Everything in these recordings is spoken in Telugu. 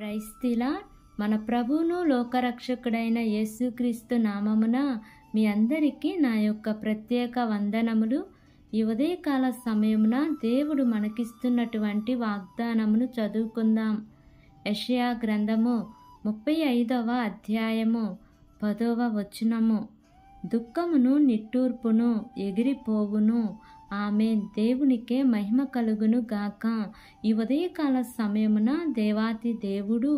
Praise the lord. మన ప్రభువును లోకరక్షకుడైన యేసుక్రీస్తు నామమున మీ అందరికీ నా యొక్క ప్రత్యేక వందనములు. ఈ ఉదయకాల సమయమున దేవుడు మనకిస్తున్నటువంటి వాగ్దానమును చదువుకుందాం. యెషయా గ్రంథము 35వ అధ్యాయము 10వ వచనము. దుఃఖమును నిట్టూర్పును ఎగిరిపోవును. ఆమేన్. దేవునికే మహిమ కలుగును గాక. ఈ ఉదయకాల సమయమున దేవాతి దేవుడు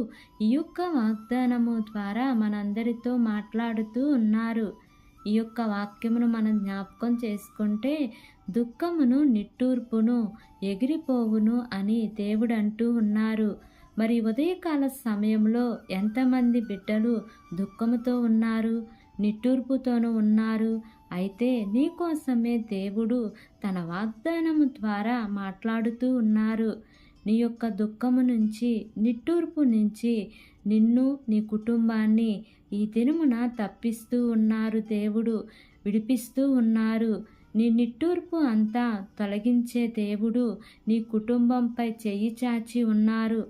ఈ యొక్క వాగ్దానము ద్వారా మనందరితో మాట్లాడుతూ ఉన్నారు. ఈ యొక్క వాక్యమును మనం జ్ఞాపకం చేసుకుంటే దుఃఖమును నిట్టూర్పును ఎగిరిపోవును అని దేవుడు అంటూ ఉన్నారు. మరి ఉదయకాల సమయంలో ఎంతమంది బిడ్డలు దుఃఖముతో ఉన్నారు, నిట్టూర్పుతోనూ ఉన్నారు. అయితే నీకోసమే దేవుడు తన వాగ్దానము ద్వారా మాట్లాడుతూ ఉన్నారు. నీ యొక్క దుఃఖము నుంచి, నిట్టూర్పు నుంచి నిన్ను, నీ కుటుంబాన్ని ఈ దినమున తప్పిస్తూ ఉన్నారు. దేవుడు విడిపిస్తూ ఉన్నారు. నీ నిట్టూర్పు అంతా తొలగించే దేవుడు నీ కుటుంబంపై చెయ్యి చాచి ఉన్నారు.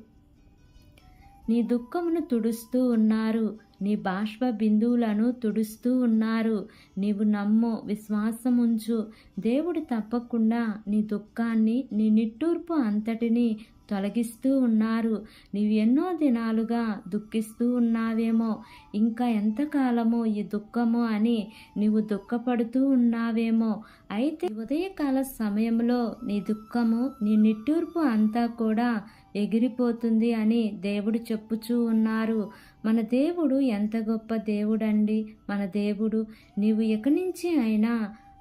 నీ దుఃఖమును తుడుస్తూ ఉన్నారు. నీ బాష్ప బిందువులను తుడుస్తూ ఉన్నారు. నీవు నమ్ము, విశ్వాసముంచు. దేవుడు తప్పకుండా నీ దుఃఖాన్ని, నీ నిట్టూర్పు అంతటిని తొలగిస్తూ ఉన్నారు. నీవు ఎన్నో దినాలుగా దుఃఖిస్తూ ఉన్నావేమో, ఇంకా ఎంతకాలమో ఈ దుఃఖము అని నీవు దుఃఖపడుతూ ఉన్నావేమో. అయితే ఉదయకాల సమయంలో నీ దుఃఖము, నీ నిట్టూర్పు అంతా కూడా ఎగిరిపోతుంది అని దేవుడు చెప్పుచూ ఉన్నారు. మన దేవుడు ఎంత గొప్ప దేవుడండి. మన దేవుడు, నీవు ఇక నుంచి అయినా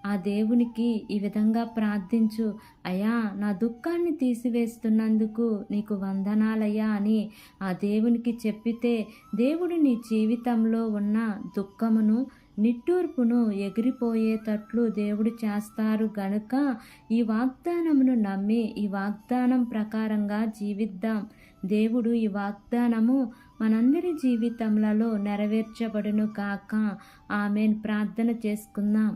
ఆ దేవునికి ఈ విధంగా ప్రార్థించు. అయ్యా, నా దుఃఖాన్ని తీసివేస్తున్నందుకు నీకు వందనాలయ్యా అని ఆ దేవునికి చెప్పితే దేవుడు నీ జీవితంలో ఉన్న దుఃఖమును, నిట్టూర్పును ఎగిరిపోయేటట్లు దేవుడు చేస్తారు. గనుక ఈ వాగ్దానమును నమ్మి ఈ వాగ్దానం ప్రకారంగా జీవిద్దాం. దేవుడు ఈ వాగ్దానము మనందరి జీవితములలో నెరవేర్చబడును కాక. ఆమేన్. ప్రార్థన చేసుకుందాం.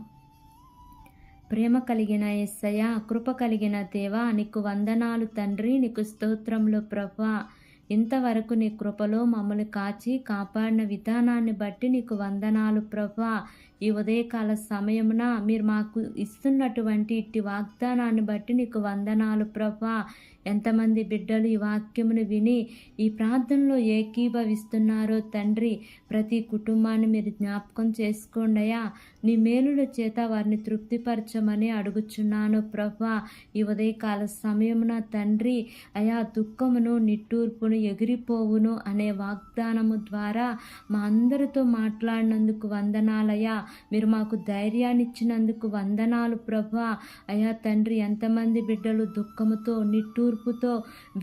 ప్రేమ కలిగిన యేసయ్యా, కృప కలిగిన దేవా, నీకు వందనాలు తండ్రి. నీకు స్తోత్రములు ప్రభువా. ఇంతవరకు నీ కృపలో మమ్మల్ని కాచి కాపాడిన విధానాన్ని బట్టి నీకు వందనాలు ప్రభువా. ఈ ఉదయకాల సమయమున మీరు మాకు ఇస్తున్నటువంటి ఇట్టి వాగ్దానాన్ని బట్టి నీకు వందనాలు ప్రభువా. ఎంతమంది బిడ్డలు ఈ వాక్యమును విని ఈ ప్రార్థనలో ఏకీభవిస్తున్నారో తండ్రి, ప్రతి కుటుంబాన్ని మీరు జ్ఞాపకం చేసుకోండి అయ్యా. నీ మేలుల చేత వారిని తృప్తిపరచమని అడుగుచున్నాను ప్రభువా. ఈ ఉదయకాల సమయమున తండ్రి అయా, దుఃఖమును, నిట్టూర్పును ఎగిరిపోవును అనే వాగ్దానము ద్వారా మా అందరితో మాట్లాడినందుకు వందనాలయ్యా. మీరు మాకు ధైర్యాన్ని ఇచ్చినందుకు వందనాలు ప్రభువా. అయా తండ్రి, ఎంతమంది బిడ్డలు దుఃఖముతో, నిట్టూర్పుతో,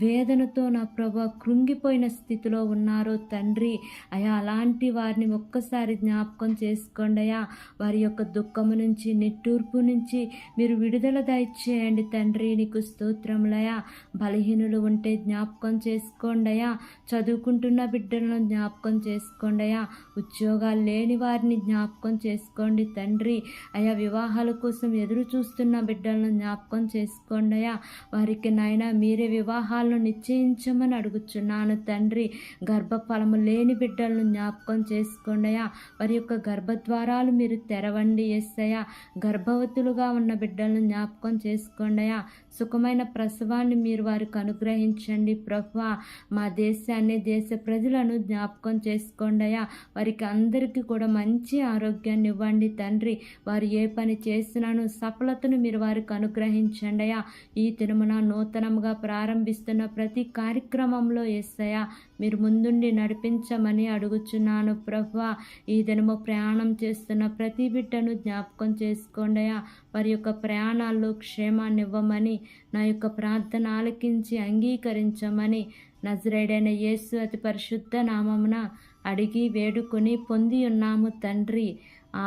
వేదనతో నా ప్రభువా కృంగిపోయిన స్థితిలో ఉన్నారో తండ్రి, అయా అలాంటి వారిని ఒక్కసారి జ్ఞాపకం చేసుకోండి అయ్యా. వారి యొక్క దుఃఖము నుంచి, నిట్టూర్పు నుంచి మీరు విడుదల దయచేయండి తండ్రి. నీకు స్తోత్రములయ్యా. బలహీనులు ఉంటే జ్ఞాపకం చేసుకోండి అయ్యా. చదువుకుంటున్న బిడ్డలను జ్ఞాపకం చేసుకోండి అయ్యా. ఉద్యోగాలు లేని వారిని జ్ఞాపకం చేసుకోండి తండ్రి. అయా, వివాహాల కోసం ఎదురు చూస్తున్న బిడ్డలను జ్ఞాపకం చేసుకోండి అయ్యా. వారికి నాయనా మీరే వివాహాలను నిశ్చయించమని అడుగుచున్నాను తండ్రి. గర్భఫలము లేని బిడ్డలను జ్ఞాపకం చేసుకోండి అయ్యా. వారి యొక్క గర్భద్వారాలు మీరు తెరవండి యేసయ్యా. గర్భవతులుగా ఉన్న బిడ్డలను జ్ఞాపకం చేసుకోండి అయ్యా. సుఖమైన ప్రసవాన్ని మీరు వారికి అనుగ్రహించండి ప్రభువా. మా దేశాన్ని, దేశ ప్రజలను జ్ఞాపకం చేసుకోండి అయ్యా. వారికి అందరికీ కూడా మంచి ఆరోగ్యాన్ని ఇవ్వండి తండ్రి. వారు ఏ పని చేసినాను సఫలతను మీరు వారికి అనుగ్రహించండి అయ్యా. ఈ దినమున నూతనముగా ప్రారంభిస్తున్న ప్రతి కార్యక్రమంలో యేసయ్యా మీరు ముందుండి నడిపించమని అడుగుచున్నాను ప్రభువా. ఈ దినము ప్రయాణం చేస్తున్న ప్రతి బిడ్డను జ్ఞాపకం చేసుకోండి అయ్యా. వారి యొక్క ప్రయాణాల్లో క్షేమాన్ని ఇవ్వమని, నా యొక్క ప్రార్థన ఆలకించి అంగీకరించమని నజరేయుడైన యేసు అతి పరిశుద్ధ నామమున అడిగి వేడుకొని పొంది ఉన్నాము తండ్రి.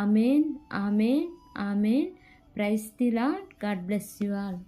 Amen, amen, amen. Praise the lord. God bless you all.